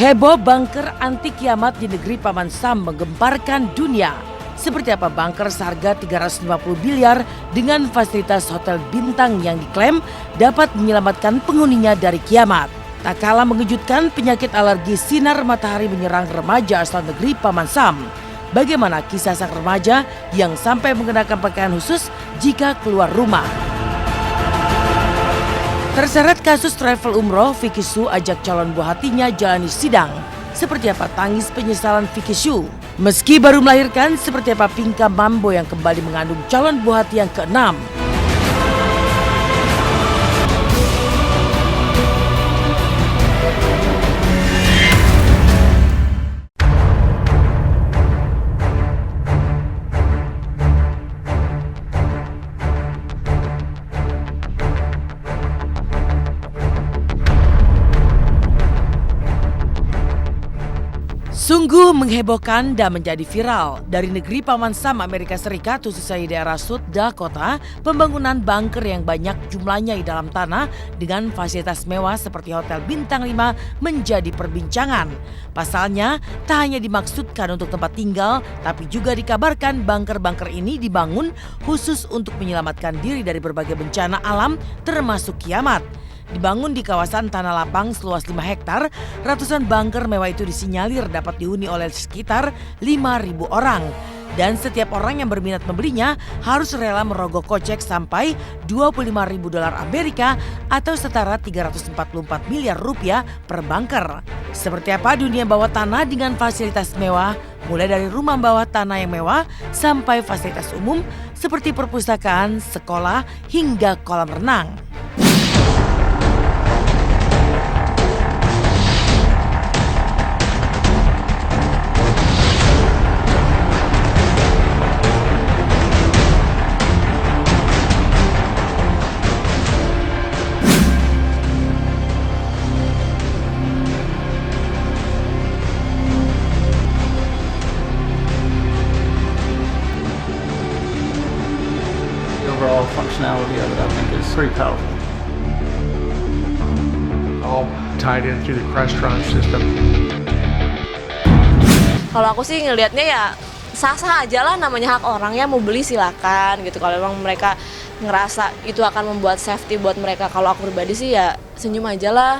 Heboh bunker anti kiamat di negeri Paman Sam menggemparkan dunia. Seperti apa bunker seharga 350 miliar dengan fasilitas hotel bintang yang diklaim dapat menyelamatkan penghuninya dari kiamat. Tak kalah mengejutkan, penyakit alergi sinar matahari menyerang remaja asal negeri Paman Sam. Bagaimana kisah sang remaja yang sampai mengenakan pakaian khusus jika keluar rumah? Terseret kasus travel umroh, Vicky Su ajak calon buah hatinya jalani sidang. Seperti apa tangis penyesalan Vicky Su? Meski baru melahirkan, seperti apa Pinka Mambo yang kembali mengandung calon buah hati yang ke-6? Sungguh menghebohkan dan menjadi viral. Dari negeri Paman Sam, Amerika Serikat, khususnya di daerah South Dakota, pembangunan bunker yang banyak jumlahnya di dalam tanah dengan fasilitas mewah seperti hotel bintang 5 menjadi perbincangan. Pasalnya, tak hanya dimaksudkan untuk tempat tinggal, tapi juga dikabarkan bunker-bunker ini dibangun khusus untuk menyelamatkan diri dari berbagai bencana alam termasuk kiamat. Dibangun di kawasan tanah lapang seluas 5 hektar, ratusan bunker mewah itu disinyalir dapat dihuni oleh sekitar 5.000 orang. Dan setiap orang yang berminat membelinya harus rela merogoh kocek sampai 25.000 dolar Amerika atau setara 344 miliar rupiah per bunker. Seperti apa dunia bawah tanah dengan fasilitas mewah, mulai dari rumah bawah tanah yang mewah sampai fasilitas umum seperti perpustakaan, sekolah, hingga kolam renang. Overall functionality of it, I think, is pretty powerful. All tied in through the Crestron system. Kalau aku sih ngelihatnya ya sah-sah aja lah, namanya hak orang ya, mau beli silakan gitu. Kalau memang mereka ngerasa itu akan membuat safety buat mereka, kalau aku pribadi sih ya senyum aja lah.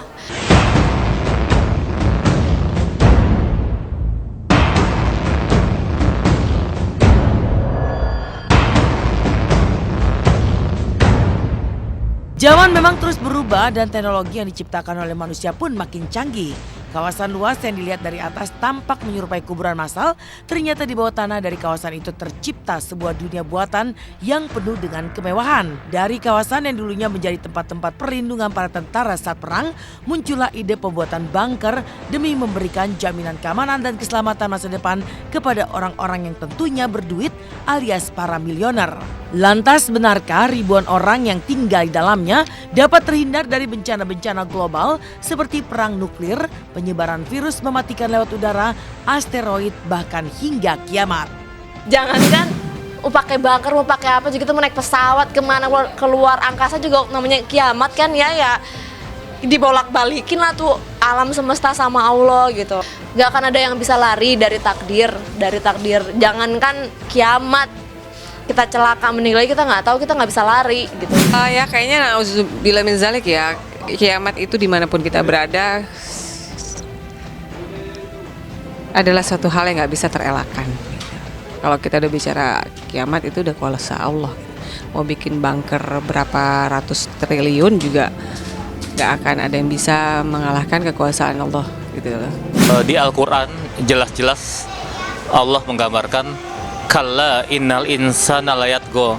Zaman memang terus berubah dan teknologi yang diciptakan oleh manusia pun makin canggih. Kawasan luas yang dilihat dari atas tampak menyerupai kuburan massal, ternyata di bawah tanah dari kawasan itu tercipta sebuah dunia buatan yang penuh dengan kemewahan. Dari kawasan yang dulunya menjadi tempat-tempat perlindungan para tentara saat perang, muncullah ide pembuatan bunker demi memberikan jaminan keamanan dan keselamatan masa depan kepada orang-orang yang tentunya berduit alias para milioner. Lantas benarkah ribuan orang yang tinggal di dalamnya dapat terhindar dari bencana-bencana global seperti perang nuklir, penyebaran virus mematikan lewat udara, asteroid, bahkan hingga kiamat? Jangankan mau pakai bunker, mau pakai apa juga, kita mau naik pesawat kemana, keluar angkasa juga namanya kiamat kan ya dibolak-balikin lah tuh alam semesta sama Allah gitu. Gak akan ada yang bisa lari dari takdir. Jangankan kiamat, kita celaka meninggal kita nggak tahu, kita nggak bisa lari gitu. Ya kayaknya nauzubillah min zalik ya, kiamat itu dimanapun kita berada adalah suatu hal yang nggak bisa terelakkan. Kalau kita udah bicara kiamat itu udah kuasa Allah. Mau bikin bunker berapa ratus triliun juga nggak akan ada yang bisa mengalahkan kekuasaan Allah gitu loh. Di Al-Quran jelas-jelas Allah menggambarkan kalla innal insana layatgha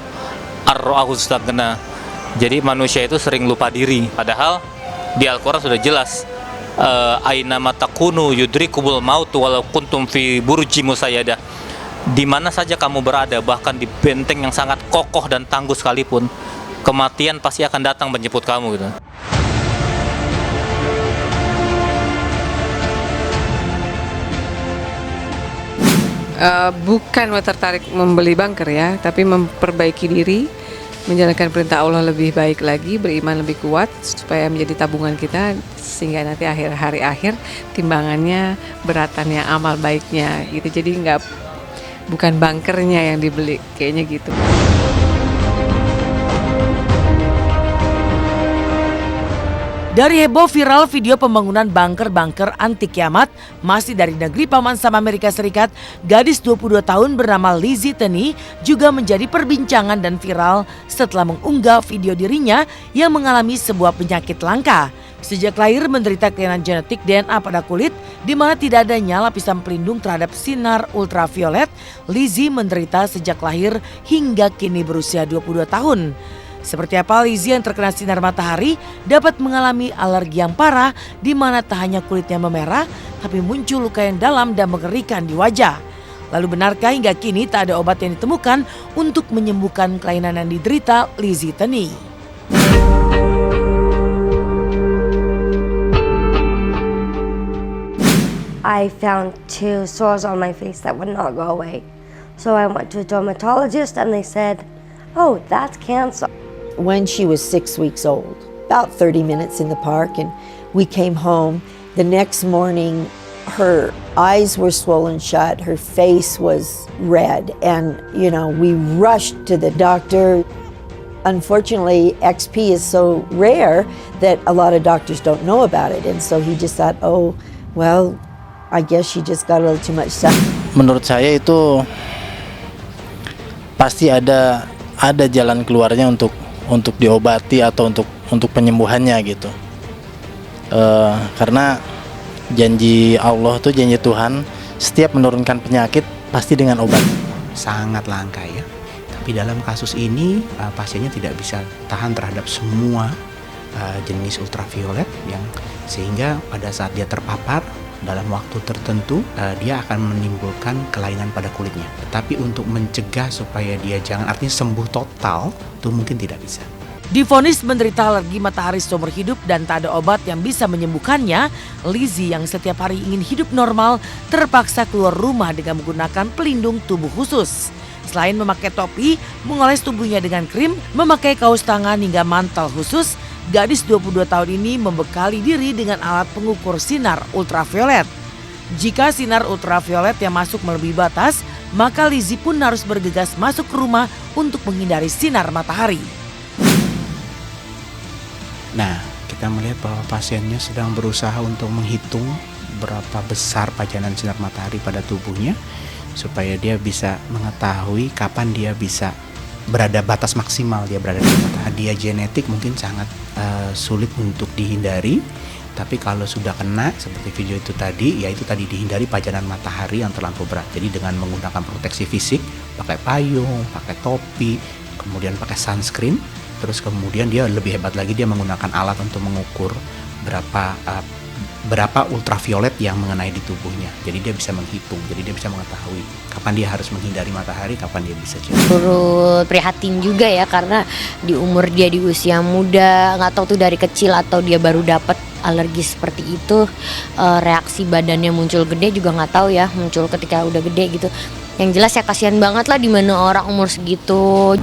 ar-ra'ahu istaghna. Jadi manusia itu sering lupa diri. Padahal di Al-Quran sudah jelas aina matakunu yudrikumul maut walau kuntum fi burji musayyadah. Di mana saja kamu berada, bahkan di benteng yang sangat kokoh dan tangguh sekalipun, kematian pasti akan datang menjemput kamu gitu. Bukan tertarik membeli bunker ya, tapi memperbaiki diri menjalankan perintah Allah lebih baik lagi, beriman lebih kuat supaya menjadi tabungan kita sehingga nanti hari akhir timbangannya beratannya amal baiknya gitu. Jadi bukan bunkernya yang dibeli kayaknya gitu. Dari heboh viral video pembangunan bunker-bunker anti kiamat, masih dari negeri Paman Sam Amerika Serikat, gadis 22 tahun bernama Lizzie Tenny juga menjadi perbincangan dan viral setelah mengunggah video dirinya yang mengalami sebuah penyakit langka. Sejak lahir menderita kelainan genetik DNA pada kulit, di mana tidak adanya lapisan pelindung terhadap sinar ultraviolet. Lizzie menderita sejak lahir hingga kini berusia 22 tahun. Seperti apa Lizzie yang terkena sinar matahari dapat mengalami alergi yang parah di mana tak hanya kulitnya memerah tapi muncul luka yang dalam dan mengerikan di wajah. Lalu benarkah hingga kini tak ada obat yang ditemukan untuk menyembuhkan kelainan yang diderita Lizzie Tenny? I found 2 sores on my face that would not go away. So I went to a dermatologist and they said, "Oh, that's cancer." When she was 6 weeks old, about 30 minutes in the park, and we came home. The next morning, her eyes were swollen shut, her face was red, and we rushed to the doctor. Unfortunately, XP is so rare that a lot of doctors don't know about it, and so he just thought, oh, well, I guess she just got a little too much sun. Menurut saya itu pasti ada jalan keluarnya untuk diobati atau untuk penyembuhannya gitu. Karena janji Allah tuh janji Tuhan, setiap menurunkan penyakit pasti dengan obat. Sangat langka ya. Tapi dalam kasus ini pasiennya tidak bisa tahan terhadap semua jenis ultraviolet yang sehingga pada saat dia terpapar dalam waktu tertentu dia akan menimbulkan kelainan pada kulitnya. Tetapi untuk mencegah supaya dia jangan artinya sembuh total itu mungkin tidak bisa. Divonis menderita alergi matahari seumur hidup dan tak ada obat yang bisa menyembuhkannya, Lizzie yang setiap hari ingin hidup normal terpaksa keluar rumah dengan menggunakan pelindung tubuh khusus. Selain memakai topi, mengoles tubuhnya dengan krim, memakai kaos tangan hingga mantel khusus, gadis 22 tahun ini membekali diri dengan alat pengukur sinar ultraviolet. Jika sinar ultraviolet yang masuk melebihi batas, maka Lizzie pun harus bergegas masuk ke rumah untuk menghindari sinar matahari. Nah, kita melihat bahwa pasiennya sedang berusaha untuk menghitung berapa besar pajanan sinar matahari pada tubuhnya supaya dia bisa mengetahui kapan dia bisa berada batas maksimal dia berada di matahari. Dia genetik mungkin sangat sulit untuk dihindari, tapi kalau sudah kena seperti video itu tadi, yaitu tadi dihindari pajanan matahari yang terlampau berat. Jadi dengan menggunakan proteksi fisik, pakai payung, pakai topi, kemudian pakai sunscreen, terus kemudian dia lebih hebat lagi, dia menggunakan alat untuk mengukur berapa ultraviolet yang mengenai di tubuhnya. Jadi dia bisa menghitung, jadi dia bisa mengetahui kapan dia harus menghindari matahari, kapan dia bisa jauh. Turut prihatin juga ya, karena di umur dia di usia muda, nggak tahu tuh dari kecil atau dia baru dapat alergi seperti itu, reaksi badannya muncul gede juga nggak tahu ya, muncul ketika udah gede gitu. Yang jelas ya kasihan banget lah, di mana orang umur segitu.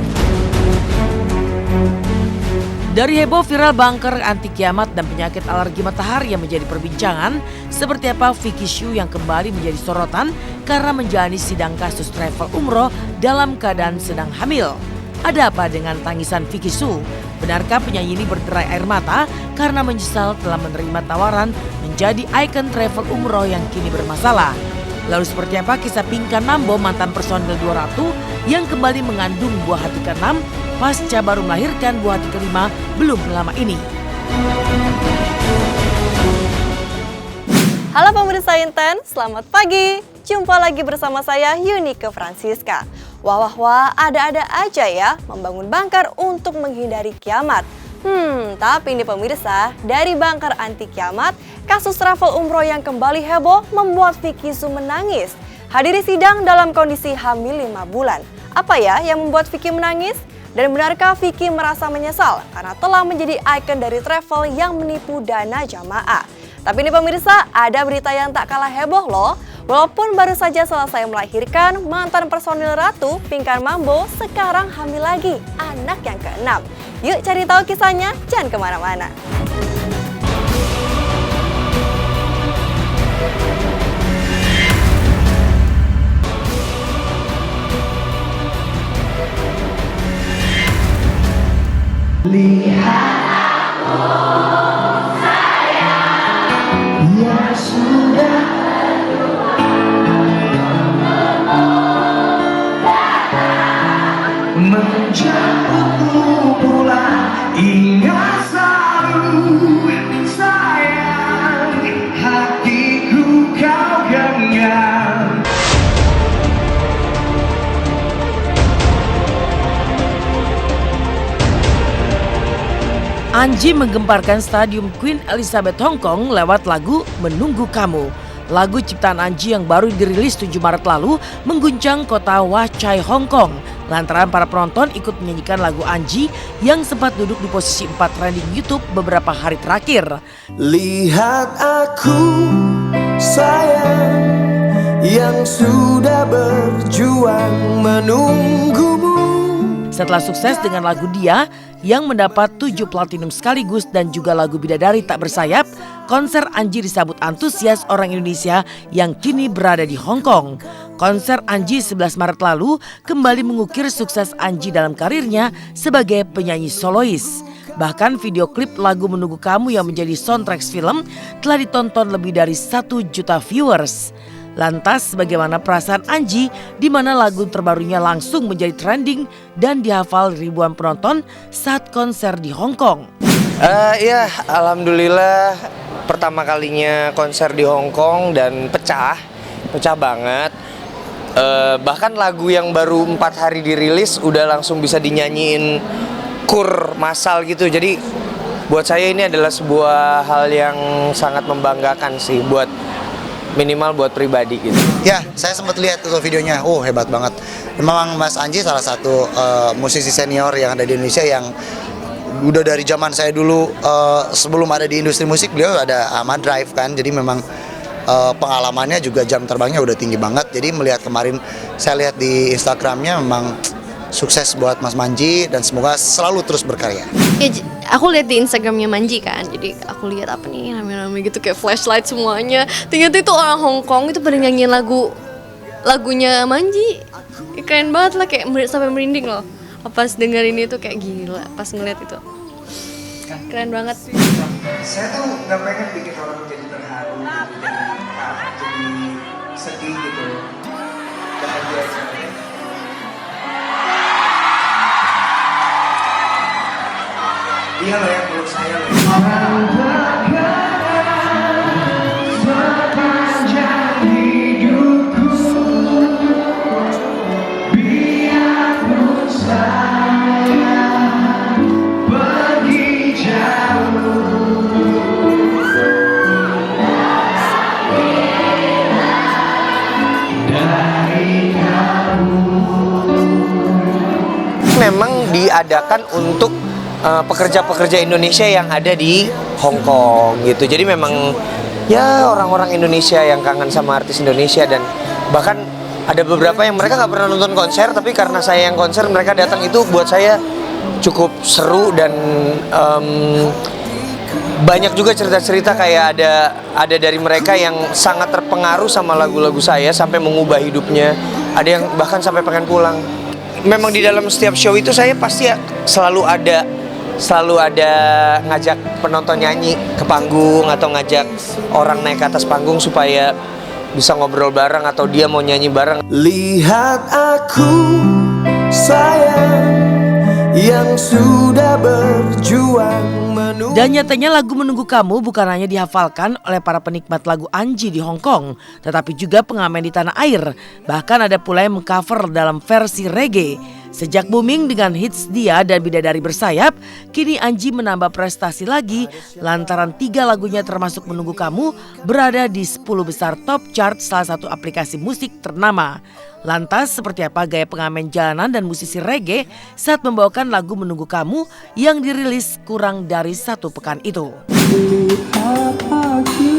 Dari heboh viral bunker anti kiamat dan penyakit alergi matahari yang menjadi perbincangan, seperti apa Vicky Shu yang kembali menjadi sorotan karena menjalani sidang kasus travel umroh dalam keadaan sedang hamil. Ada apa dengan tangisan Vicky Shu? Benarkah penyanyi ini berderai air mata karena menyesal telah menerima tawaran menjadi ikon travel umroh yang kini bermasalah? Lalu seperti apa kisah Pinkan Nambo, mantan personil 200 yang kembali mengandung buah hati ke-6 pasca baru melahirkan buah hati ke-5 belum lama ini? Halo pemirsa Inten, selamat pagi. Jumpa lagi bersama saya Yunike Francisca. Wah, ada-ada aja ya membangun bunker untuk menghindari kiamat. Tapi ini pemirsa, dari bunker anti kiamat, kasus travel umroh yang kembali heboh membuat Vicky Shu menangis. Hadiri sidang dalam kondisi hamil 5 bulan. Apa ya yang membuat Vicky menangis? Dan benarkah Vicky merasa menyesal karena telah menjadi ikon dari travel yang menipu dana jamaah? Tapi ini pemirsa, ada berita yang tak kalah heboh loh. Walaupun baru saja selesai melahirkan, mantan personil Ratu, Pinkan Mambo, sekarang hamil lagi, anak yang ke-6. Yuk cari tahu kisahnya, jangan kemana-mana. Lihat aku sayang yang sudah menjemputmu pulang. Ingat selalu sayang, hatiku kau genggam. Anji menggemparkan Stadium Queen Elizabeth Hong Kong lewat lagu Menunggu Kamu. Lagu ciptaan Anji yang baru dirilis 7 Maret lalu mengguncang kota Wah Chai, Hong Kong. Lantaran para penonton ikut menyanyikan lagu Anji yang sempat duduk di posisi 4 trending YouTube beberapa hari terakhir. Lihat aku sayang yang sudah berjuang menunggumu. Setelah sukses dengan lagu Dia yang mendapat 7 platinum sekaligus dan juga lagu Bidadari Tak Bersayap, konser Anji disambut antusias orang Indonesia yang kini berada di Hong Kong. Konser Anji 11 Maret lalu kembali mengukir sukses Anji dalam karirnya sebagai penyanyi solois. Bahkan video klip lagu Menunggu Kamu yang menjadi soundtrack film telah ditonton lebih dari 1 juta viewers. Lantas bagaimana perasaan Anji di mana lagu terbarunya langsung menjadi trending dan dihafal ribuan penonton saat konser di Hong Kong? Ya, alhamdulillah pertama kalinya konser di Hong Kong dan pecah banget. Bahkan lagu yang baru 4 hari dirilis udah langsung bisa dinyanyiin kur massal gitu. Jadi buat saya ini adalah sebuah hal yang sangat membanggakan sih minimal buat pribadi gitu. Ya, saya sempat lihat tuh videonya. Oh, hebat banget. Memang Mas Anji salah satu musisi senior yang ada di Indonesia yang udah dari zaman saya dulu sebelum ada di industri musik, beliau ada Ahmad Drive kan. Jadi memang pengalamannya juga jam terbangnya udah tinggi banget. Jadi melihat kemarin saya lihat di Instagramnya memang sukses buat Mas Manji dan semoga selalu terus berkarya. Ya, aku lihat di Instagramnya Manji kan, jadi aku lihat apa nih rame-rame gitu kayak flashlight semuanya. Ternyata itu orang Hong Kong itu pada nyanyiin lagunya Manji. Keren banget lah, kayak sampai merinding loh. Pas dengerin itu kayak gila, pas ngeliat itu keren banget. Saya tuh nggak pengen bikin orang jadi terharu, jadi sedih gitu, bahagia aja. Iya loh ya, menurut saya loh. Sepanjang hidupku, biarpun saya pergi jauh, dari kamu. Memang diadakan untuk pekerja-pekerja Indonesia yang ada di Hong Kong gitu. Jadi memang ya orang-orang Indonesia yang kangen sama artis Indonesia, dan bahkan ada beberapa yang mereka nggak pernah nonton konser, tapi karena saya yang konser mereka datang. Itu buat saya cukup seru dan banyak juga cerita-cerita kayak ada dari mereka yang sangat terpengaruh sama lagu-lagu saya sampai mengubah hidupnya. Ada yang bahkan sampai pengen pulang. Memang di dalam setiap show itu saya pasti selalu ada ngajak penonton nyanyi ke panggung atau ngajak orang naik ke atas panggung supaya bisa ngobrol bareng atau dia mau nyanyi bareng. Lihat aku sayang yang sudah berjuang menunggu. Dan nyatanya lagu Menunggu Kamu bukan hanya dihafalkan oleh para penikmat lagu Anji di Hong Kong, tetapi juga pengamen di tanah air. Bahkan ada pula yang mengcover dalam versi reggae. Sejak booming dengan hits Dia dan Bidadari Bersayap, kini Anji menambah prestasi lagi lantaran 3 lagunya termasuk Menunggu Kamu berada di 10 besar top chart salah satu aplikasi musik ternama. Lantas seperti apa gaya pengamen jalanan dan musisi reggae saat membawakan lagu Menunggu Kamu yang dirilis kurang dari 1 pekan itu? Lihat aku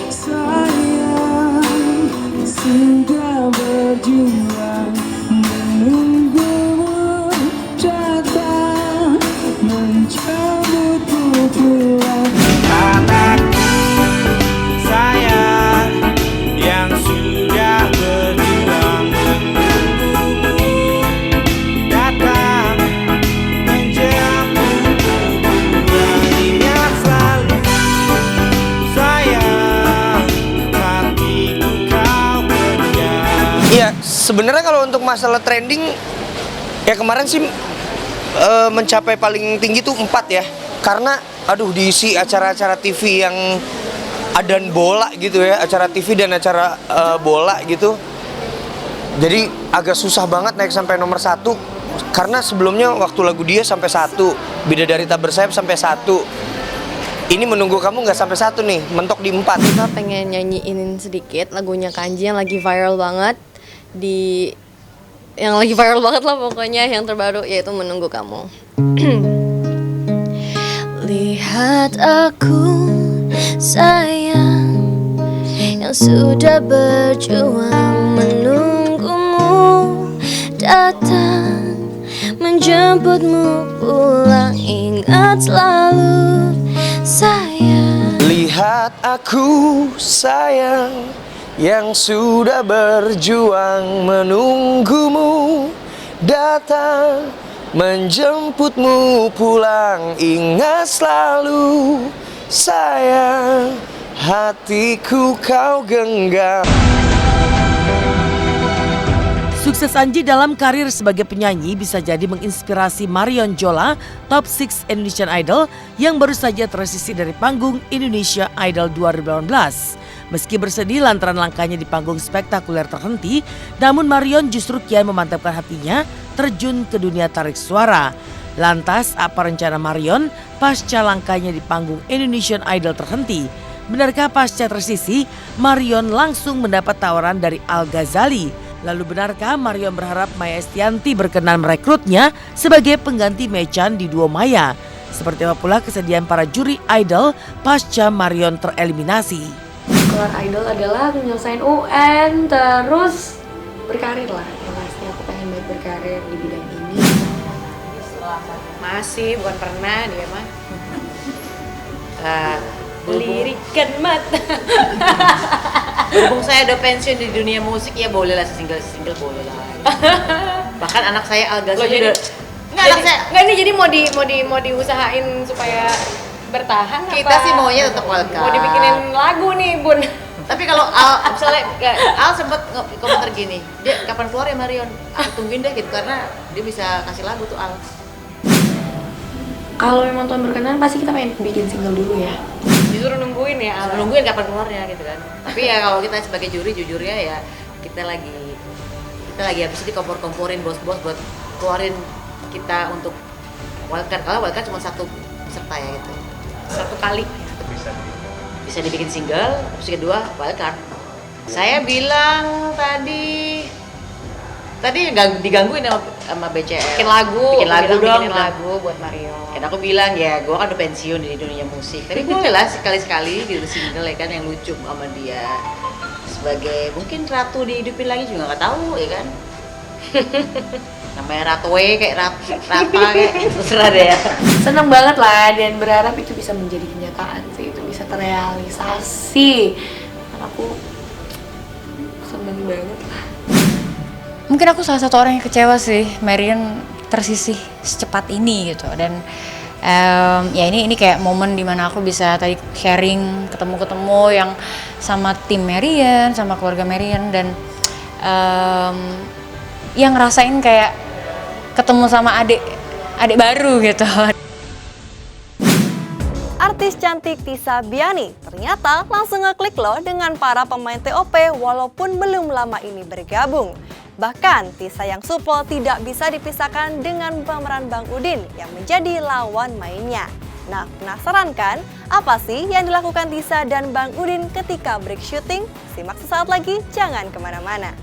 sayang sudah berjuang menunggumu datang menjemputmu pulang. Anakku sayang yang sudah berjuang menunggumu datang menjemputmu pulang. Ingat selalu sayang hatiku kau pegang. Iya, sebenarnya kalau untuk masalah trending ya kemarin sih mencapai paling tinggi tuh 4 ya. Karena aduh diisi acara-acara TV yang adan bola gitu ya, acara TV dan acara bola gitu. Jadi agak susah banget naik sampai nomor 1 karena sebelumnya waktu lagu dia sampai 1, Bidadari Tak Bersayap sampai 1. Ini Menunggu Kamu nggak sampai 1 nih, mentok di 4. Kita pengen nyanyiin sedikit lagunya Kanji yang lagi viral banget lah pokoknya, yang terbaru yaitu Menunggu Kamu. Lihat aku sayang yang sudah berjuang menunggumu datang menjemputmu pulang. Ingat selalu sayang. Lihat aku sayang yang sudah berjuang menunggumu datang menjemputmu pulang. Ingat selalu sayang hatiku kau genggam. Sukses Anji dalam karir sebagai penyanyi bisa jadi menginspirasi Marion Jola, Top 6 Indonesian Idol yang baru saja tersisih dari panggung Indonesia Idol 2018. Meski bersedih lantaran langkahnya di panggung spektakuler terhenti, namun Marion justru kian memantapkan hatinya terjun ke dunia tarik suara. Lantas, apa rencana Marion pasca langkahnya di panggung Indonesian Idol terhenti? Benarkah pasca tersisih, Marion langsung mendapat tawaran dari Al Ghazali? Lalu benarkah Marion berharap Maya Estianty berkenan merekrutnya sebagai pengganti Mechan di duo Maya? Seperti apa pula kesedihan para juri Idol pasca Marion tereliminasi? Keluar Idol adalah menyelesaikan UN, terus berkarir lah. Yang pasti aku pengen banget berkarir di bidang ini. Masih, bukan pernah dia mah. Lirikan mata. Berhubung saya udah pensiun di dunia musik, ya bolehlah single boleh lah. Bahkan anak saya Al Ghazali udah Ini jadi mau diusahain supaya bertahan. Kita apa? sih maunya tetap wildcard. Mau dibikinin lagu nih Bun. Tapi kalau Al misalnya Al sempat komentar gini, dia kapan keluar ya Marion? Aku tungguin deh gitu karena dia bisa kasih lagu tuh Al. Kalau memang Tuhan berkenan pasti kita pengen bikin single dulu ya. Justru nungguin ya, nungguin kapan keluarnya gitu kan. Tapi ya kalau kita sebagai juri jujurnya ya kita lagi habis itu kompor-komporin bos-bos buat keluarin kita untuk wildcard. Kalau wildcard cuma 1 peserta ya gitu. 1 kali. Bisa dibikin single, terus kedua wildcard. Saya bilang tadi digangguin sama BCL. Bikin lagu buat Mario. Dan aku bilang ya, gue kan udah pensiun di dunia musik. Tapi boleh lah sekali-sekali gitu single ya kan yang lucu sama dia. Sebagai mungkin ratu dihidupin lagi juga nggak tahu ya kan. Namanya Ratwe kayak Rapa kayak terserah deh ya. Seneng banget lah dan berharap itu bisa menjadi kenyataan sih, itu bisa terrealisasi. Aku seneng banget lah. Mungkin aku salah satu orang yang kecewa sih Marion tersisih secepat ini gitu, dan ya ini kayak momen dimana aku bisa tadi sharing ketemu yang sama tim Marion, sama keluarga Marion, dan yang ngerasain kayak ketemu sama adik baru gitu. Artis cantik Tisa Biani ternyata langsung ngeklik loh dengan para pemain TOP walaupun belum lama ini bergabung. Bahkan Tisa yang supel tidak bisa dipisahkan dengan pemeran Bang Udin yang menjadi lawan mainnya. Nah, penasaran kan apa sih yang dilakukan Tisa dan Bang Udin ketika break syuting? Simak sesaat lagi, jangan kemana-mana.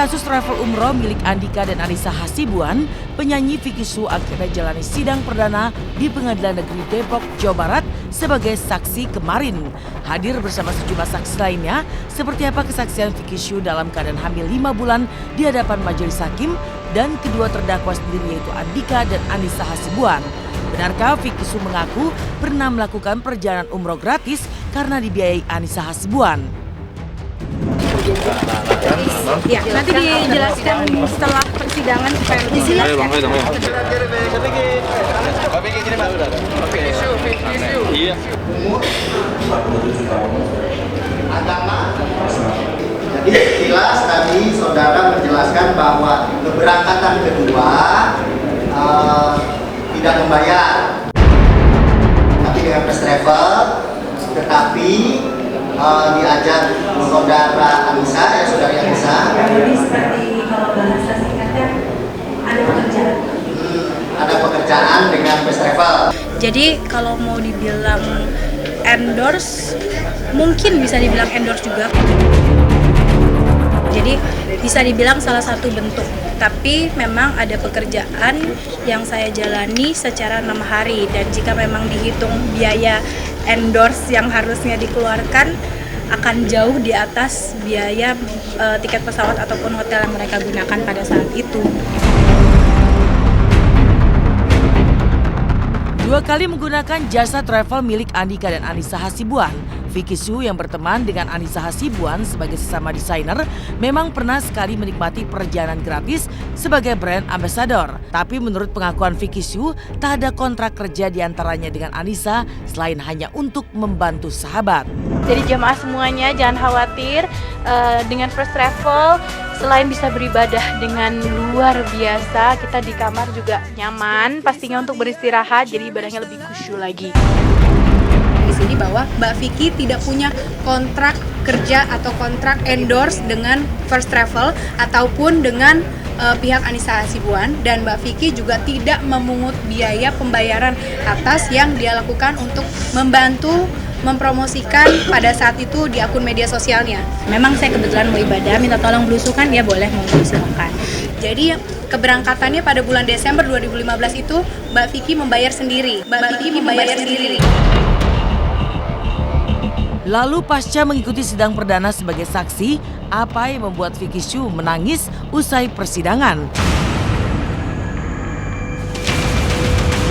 kasus travel umroh milik Andika dan Anissa Hasibuan, penyanyi Vicky Shu akhirnya jalani sidang perdana di Pengadilan Negeri Depok, Jawa Barat sebagai saksi kemarin. Hadir bersama sejumlah saksi lainnya, seperti apa kesaksian Vicky Shu dalam keadaan hamil 5 bulan di hadapan majelis hakim dan kedua terdakwa sendiri yaitu Andika dan Anissa Hasibuan. Benarkah Vicky Shu mengaku pernah melakukan perjalanan umroh gratis karena dibiayai Anissa Hasibuan? Ya, nanti dijelaskan setelah persidangan supaya lebih jelas. Jadi jelas tadi saudara menjelaskan bahwa keberangkatan kedua tidak membayar, tapi dengan first travel, tetapi diajak saudara Anissa, saudari Anissa. Jadi seperti kalau bahasa singkatnya ada pekerjaan. Ada pekerjaan dengan first travel. Jadi kalau mau dibilang endorse, mungkin bisa dibilang endorse juga. Jadi bisa dibilang salah satu bentuk. Tapi memang ada pekerjaan yang saya jalani secara 6 hari dan jika memang dihitung biaya endorse yang harusnya dikeluarkan akan jauh di atas biaya tiket pesawat ataupun hotel yang mereka gunakan pada saat itu. 2 kali menggunakan jasa travel milik Andika dan Anissa Hasibuan, Vicky Shu yang berteman dengan Anissa Hasibuan sebagai sesama desainer memang pernah sekali menikmati perjalanan gratis sebagai brand ambassador. Tapi menurut pengakuan Vicky Shu, tak ada kontrak kerja diantaranya dengan Anissa selain hanya untuk membantu sahabat. Jadi jamaah semuanya jangan khawatir, dengan First Travel selain bisa beribadah dengan luar biasa, kita di kamar juga nyaman pastinya untuk beristirahat, jadi ibadahnya lebih khusyuk lagi. Di sini bahwa Mbak Vicky tidak punya kontrak kerja atau kontrak endorse dengan First Travel ataupun dengan pihak Anissa Hasibuan, dan Mbak Vicky juga tidak memungut biaya pembayaran atas yang dia lakukan untuk membantu mempromosikan pada saat itu di akun media sosialnya. Memang saya kebetulan mau ibadah, minta tolong belusukan, ya boleh, monggo silakan. Jadi keberangkatannya pada bulan Desember 2015 itu Mbak Vicky membayar sendiri. Lalu pasca mengikuti sidang perdana sebagai saksi, apa yang membuat Vicky Shu menangis usai persidangan?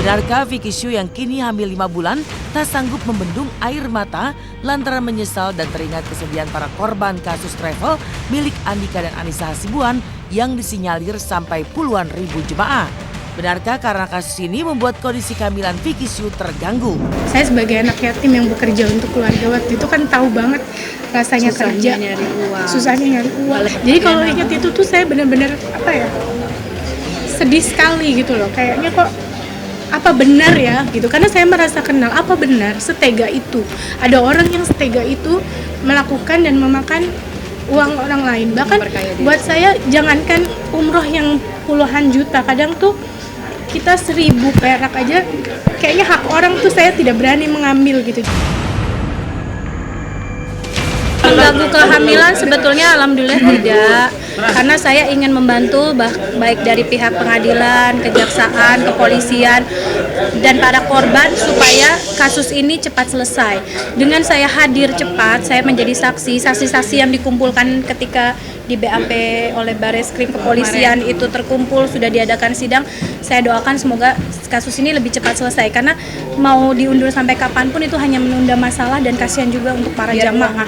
Benarkah Vicky Shu yang kini hamil 5 bulan tak sanggup membendung air mata lantaran menyesal dan teringat kesedihan para korban kasus travel milik Andika dan Anissa Hasibuan yang disinyalir sampai puluhan ribu jemaah? Benarkah karena kasus ini membuat kondisi kehamilan Vicky Shu terganggu? Saya sebagai anak yatim yang bekerja untuk keluarga waktu itu kan tahu banget rasanya kerja, susahnya nyari uang. Jadi kalau ingat itu tuh saya benar-benar sedih sekali gitu loh. Kayaknya kok apa benar ya gitu, karena saya merasa kenal apa benar setega itu ada orang yang setega itu melakukan dan memakan uang orang lain. Bahkan buat saya jangankan umroh yang puluhan juta, kadang tuh kita 1.000 perak aja kayaknya hak orang tuh saya tidak berani mengambil gitu. Mengganggu kehamilan sebetulnya alhamdulillah tidak, karena saya ingin membantu baik dari pihak pengadilan, kejaksaan, kepolisian dan para korban supaya kasus ini cepat selesai. Dengan saya hadir cepat, saya menjadi saksi yang dikumpulkan ketika di BAP oleh Bareskrim Kepolisian itu terkumpul, sudah diadakan sidang. Saya doakan semoga kasus ini lebih cepat selesai, karena mau diundur sampai kapanpun itu hanya menunda masalah dan kasihan juga untuk para jamaah.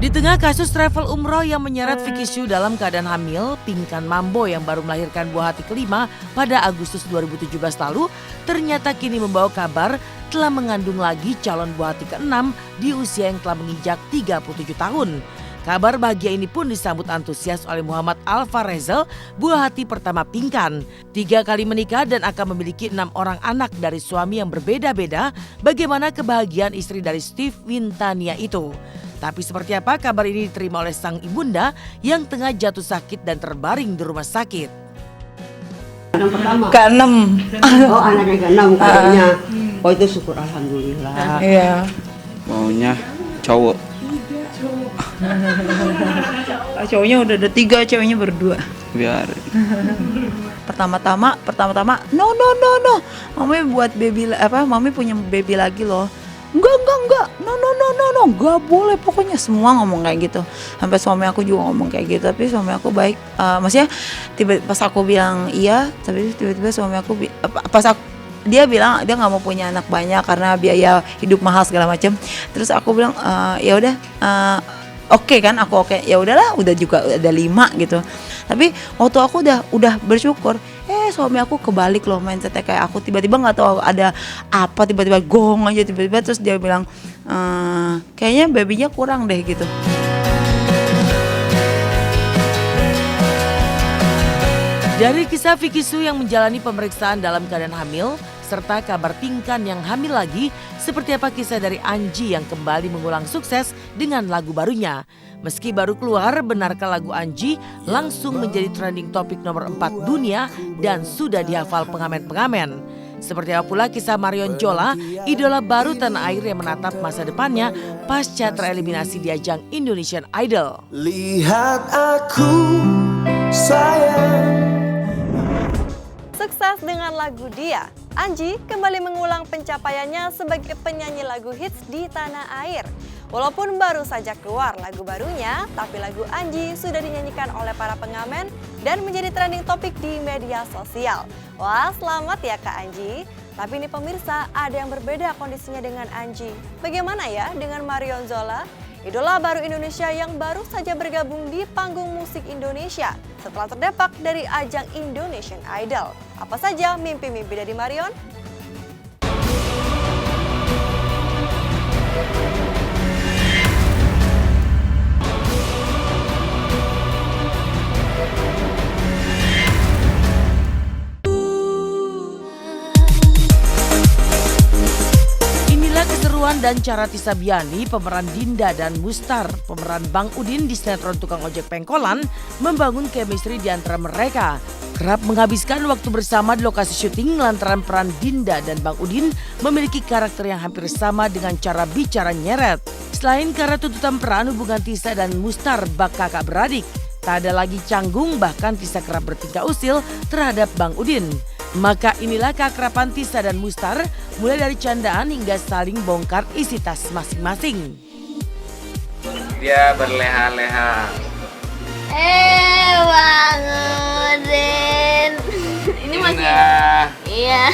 Di tengah kasus travel umroh yang menyeret Vicky Shu dalam keadaan hamil, Pinkan Mambo yang baru melahirkan buah hati kelima pada Agustus 2017 lalu, ternyata kini membawa kabar telah mengandung lagi calon buah hati ke-6 di usia yang telah menginjak 37 tahun. Kabar bahagia ini pun disambut antusias oleh Muhammad Alfarezel, buah hati pertama Pinkan. 3 kali menikah dan akan memiliki 6 orang anak dari suami yang berbeda-beda. Bagaimana kebahagiaan istri dari Steve Wintania itu? Tapi seperti apa kabar ini diterima oleh sang ibunda yang tengah jatuh sakit dan terbaring di rumah sakit? Ke-6. Oh, anaknya ke-6 katanya. Oh, itu syukur alhamdulillah. Iya. Maunya cowok. cowoknya udah ada 3, ceweknya berdua. Biar. Pertama-tama, no, mami buat baby mami punya baby lagi loh. Enggak, no, enggak boleh, pokoknya semua ngomong kayak gitu. Sampai suami aku juga ngomong kayak gitu, tapi suami aku baik. Maksudnya pas aku bilang iya, tapi tiba-tiba suami aku dia bilang dia nggak mau punya anak banyak karena biaya hidup mahal segala macam. Terus aku bilang ya udah, oke kan, aku oke, ya udahlah, udah juga ada 5 gitu. Tapi waktu aku udah bersyukur, suami aku kebalik loh mindsetnya kayak aku, tiba-tiba nggak tahu ada apa, tiba-tiba gong aja, tiba-tiba terus dia bilang kayaknya babynya kurang deh gitu. Dari kisah Vicky Su yang menjalani pemeriksaan dalam keadaan hamil, serta kabar Pinkan yang hamil lagi, seperti apa kisah dari Anji yang kembali mengulang sukses dengan lagu barunya. Meski baru keluar, benarkah lagu Anji langsung menjadi trending topik nomor 4 dunia dan sudah dihafal pengamen-pengamen. Seperti apa pula kisah Marion Jola, idola baru tanah air yang menatap masa depannya pasca tereliminasi di ajang Indonesian Idol. Lihat aku sayang. Sukses dengan lagu Dia, Anji kembali mengulang pencapaiannya sebagai penyanyi lagu hits di tanah air. Walaupun baru saja keluar lagu barunya, tapi lagu Anji sudah dinyanyikan oleh para pengamen dan menjadi trending topik di media sosial. Wah, selamat ya Kak Anji. Tapi ini pemirsa, ada yang berbeda kondisinya dengan Anji. Bagaimana ya dengan Marion Jola? Idola baru Indonesia yang baru saja bergabung di panggung musik Indonesia setelah terdepak dari ajang Indonesian Idol. Apa saja mimpi-mimpi dari Marion? Dan cara Tisa Biani, pemeran Dinda dan Mustar, pemeran Bang Udin di sinetron Tukang Ojek Pengkolan, membangun chemistry di antara mereka. Kerap menghabiskan waktu bersama di lokasi syuting lantaran peran Dinda dan Bang Udin memiliki karakter yang hampir sama dengan cara bicara nyeret. Selain karena tuntutan peran, hubungan Tisa dan Mustar bak kakak beradik. Tak ada lagi canggung, bahkan Tisa kerap bertingkah usil terhadap Bang Udin. Maka inilah keakraban Tisa dan Mustar, mulai dari candaan hingga saling bongkar isi tas masing-masing. Dia berleha-leha. Bang Udin. Ini masih. Iya.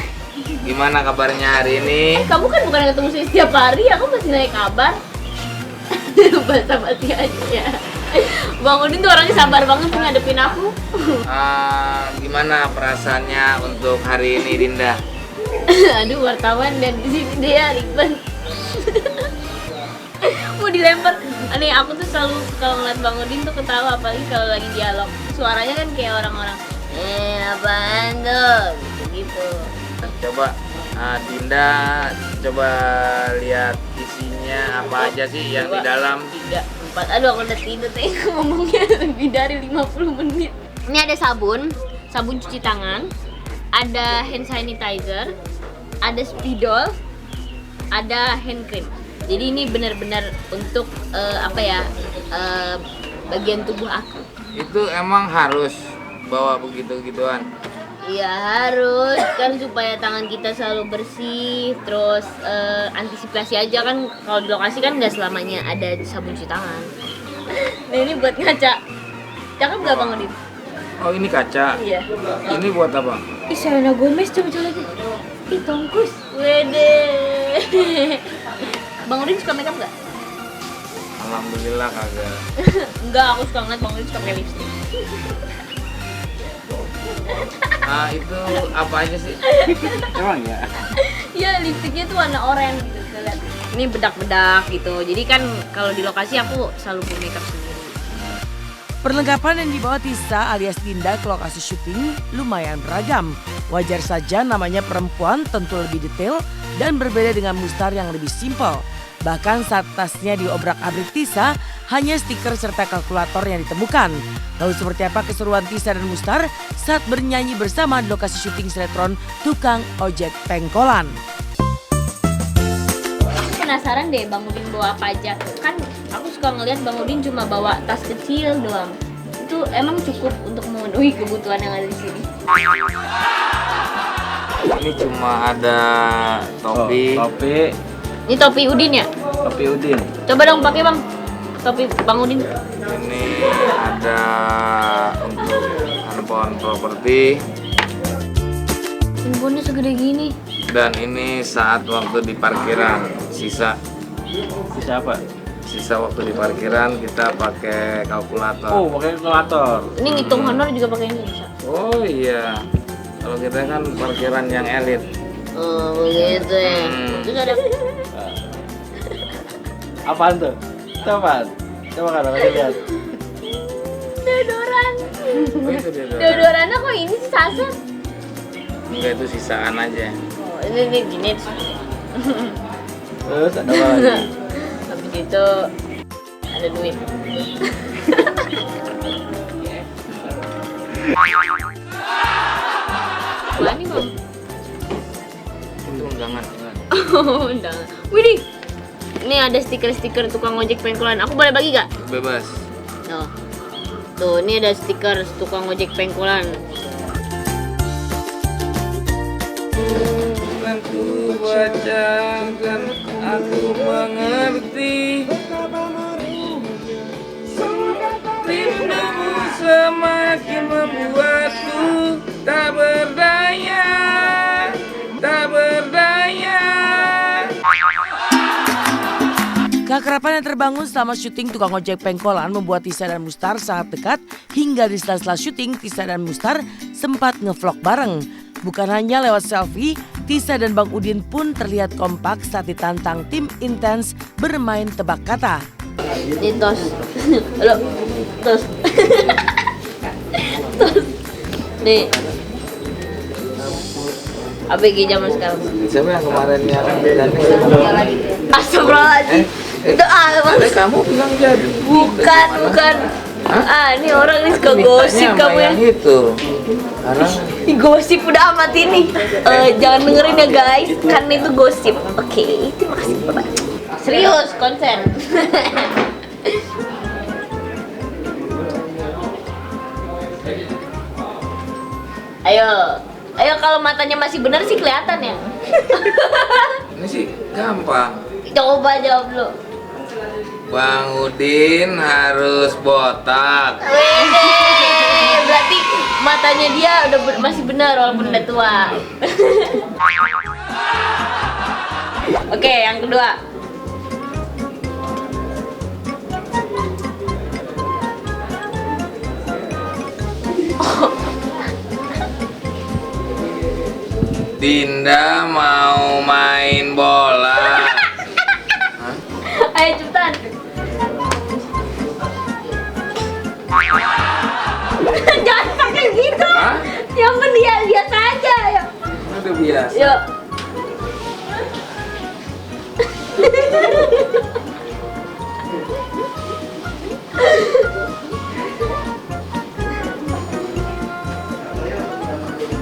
Gimana kabarnya hari ini? Kamu kan bukan ketemu saya setiap hari, aku masih nanya kabar. Basa-basi aja ya. Bang Udin tuh orangnya sabar banget tuh ngadepin aku. Gimana perasaannya untuk hari ini, Dinda? Aduh, wartawan dan di sini dia ribet. Mau dilempar. Aneh, aku tuh selalu kalau ngeliat Bang Udin tuh ketawa, apalagi kalau lagi dialog. Suaranya kan kayak orang-orang. Apaan tuh? Gitu. Coba Dinda coba lihat isinya apa aja sih yang di dalam. 3, 4, aduh aku udah tidur nih ngomongnya lebih dari 50 menit. Ini ada sabun cuci tangan, ada hand sanitizer, ada spidol, ada hand cream. Jadi ini benar-benar untuk bagian tubuh aku. Itu emang harus bawa begitu-gituan? Iya harus, kan supaya tangan kita selalu bersih. Terus antisipasi aja kan, kalau di lokasi kan nggak selamanya ada sabun cuci tangan. Nah ini buat ngaca. Cakep nggak Bang Udin? Oh ini kaca? Iya. Ini buat apa? Ih Selena Gomez, coba lihat. Ih tongkus. Wede. Bang Udin suka makeup nggak? Alhamdulillah kagak. Enggak, aku suka ngeliat Bang Udin suka pakai lipstick. Itu apa aja sih? Emang ya? Iya, lipstiknya tuh warna oranye gitu. Lihat. Ini bedak-bedak gitu. Jadi kan kalau di lokasi aku selalu punya makeup sendiri. Perlengkapan yang dibawa Tisa alias Dinda ke lokasi syuting lumayan beragam. Wajar saja namanya perempuan tentu lebih detail dan berbeda dengan Mustar yang lebih simpel. Bahkan saat tasnya diobrak-abrik Tisa, hanya stiker serta kalkulator yang ditemukan. Lalu seperti apa keseruan Tisa dan Mustar saat bernyanyi bersama di lokasi syuting sinetron Tukang Ojek Pengkolan? Aku penasaran deh Bang Udin bawa apa aja. Kan aku suka ngeliat Bang Udin cuma bawa tas kecil doang. itu emang cukup untuk memenuhi kebutuhan yang ada di sini? Ini cuma ada topi. Topi. Ini topi Udin ya? Topi Udin. Coba dong pakai bang, topi Bang Udin. Ini ada untuk handphone properti. Handphonenya segede gini. Dan ini saat waktu di parkiran, sisa apa? Sisa waktu di parkiran kita pakai kalkulator. Oh, pakai kalkulator. Ini ngitung honor juga pakai ini bisa. Oh iya. Kalau kita kan parkiran yang elit. Oh begitu ya. Terus ada Apaan tuh? Itu apaan? Coba kan kita lihat. deodoran. Oh, itu deodoran. Deodorannya kok ini sih saset? Enggak, itu sisaan aja. Oh, ini gini. Terus ada apa lagi? Habis itu ada duit. Wah, ini bang. Itu undangan. Oh, undangan. Widih. Ini ada stiker-stiker tukang ojek pengkolan. Aku boleh bagi gak? Bebas. Oh. Tuh, ini ada stiker tukang ojek pengkolan. Aku baca dan aku mengerti. Rindumu semakin membuatku tak berdaya, tak berdaya. Keakraban yang terbangun selama syuting tukang ojek pengkolan membuat Tisa dan Mustar sangat dekat hingga di sela-sela syuting Tisa dan Mustar sempat ngevlog bareng. Bukan hanya lewat selfie, Tisa dan Bang Udin pun terlihat kompak saat ditantang tim intens bermain tebak kata. Ini tos. Halo, tos. Tos. Nih. ABG zaman sekarang. Siapa yang kemarin yang Astagfirullahaladzim. Itu Ada kamu bilang jadi. Bukan. Ini orang ini suka gosip kamu ya. Itu. Karena Gosip udah amat ini. Jangan dengerin ya guys, karena itu gosip. Oke, terima kasih. Bye-bye. Serius, konsen. Ayo kalau matanya masih benar sih kelihatan ya. ini sih gampang. Coba jawab dulu. Bang Udin harus botak. Wede, berarti matanya dia udah masih benar walaupun udah tua. Oke, yang kedua. Dinda mau main bola. Ayo cepetan. Jangan pakai gitu. Yang penting biasa aja. Ayo. Udah biasa. Yuk.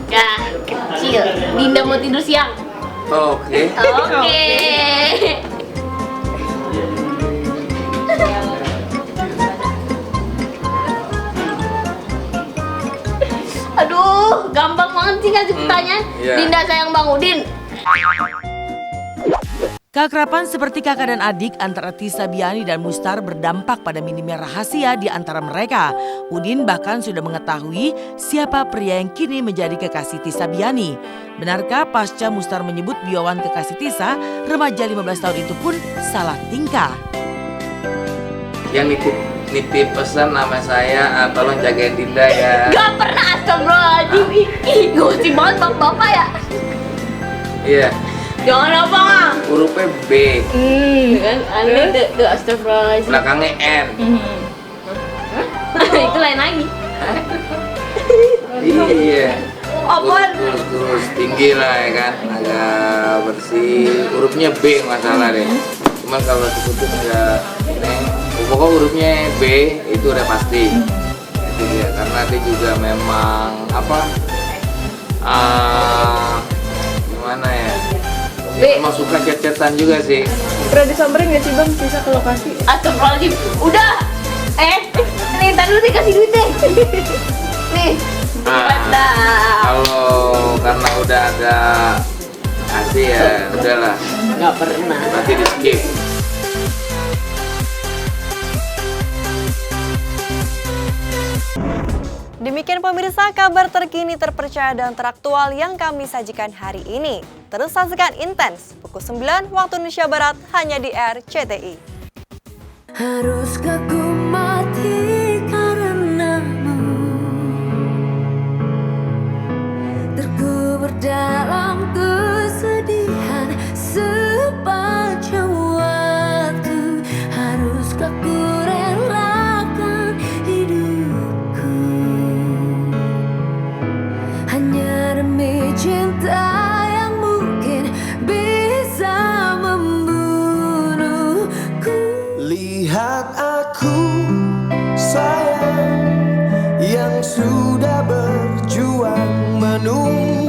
Ya, kecil. Dinda mau tidur siang. Oke. Oke. Aduh, gampang banget sih ngasih pertanyaan. Iya. Dinda sayang Bang Udin. Keakraban seperti kakak dan adik antara Tisa Biani dan Mustar berdampak pada minimnya rahasia di antara mereka. Udin bahkan sudah mengetahui siapa pria yang kini menjadi kekasih Tisa Biani. Benarkah pasca Mustar menyebut Biowan kekasih Tisa, remaja 15 tahun itu pun salah tingkah? Yang nitip pesan nama saya, tolong jagain Dinda ya. Gak pernah, astagfirullahaladzim. Ih, gosip banget bapak-bapak ya. Iya. Jangan apa nggak? Hurufnya B. Kan aneh tuh astagfirullahaladzim. Belakangnya N. Itu lain lagi. Iya. Apaan? Terus tinggi lah ya kan, agak bersih. Hurufnya B masalah deh. Cuman kalau sebutnya enggak, pokoknya hurufnya B itu udah pasti. Itu dia, karena dia juga memang apa? Gimana ya? Dia memang suka chat-chatan juga sih. Pernah disamperin gak sih Bang Tisa ke lokasi? Astagfirullahaladzim. Udah. Ini nih, ntar dulu dikasih duit deh. Nih. Kalau karena udah agak asih ya, udahlah. Nggak pernah. Nanti di skip. Demikian pemirsa kabar terkini, terpercaya dan teraktual yang kami sajikan hari ini. Terus saksikan Intens pukul 9 waktu Indonesia Barat hanya di RCTI. Haruskah ku mati karenamu, terkubur dalam kesedihan sepanjang waktu. Haruskah ku relakan hidupku hanya demi cinta yang mungkin bisa membunuhku. Lihat aku sayang yang sudah berjuang menunggu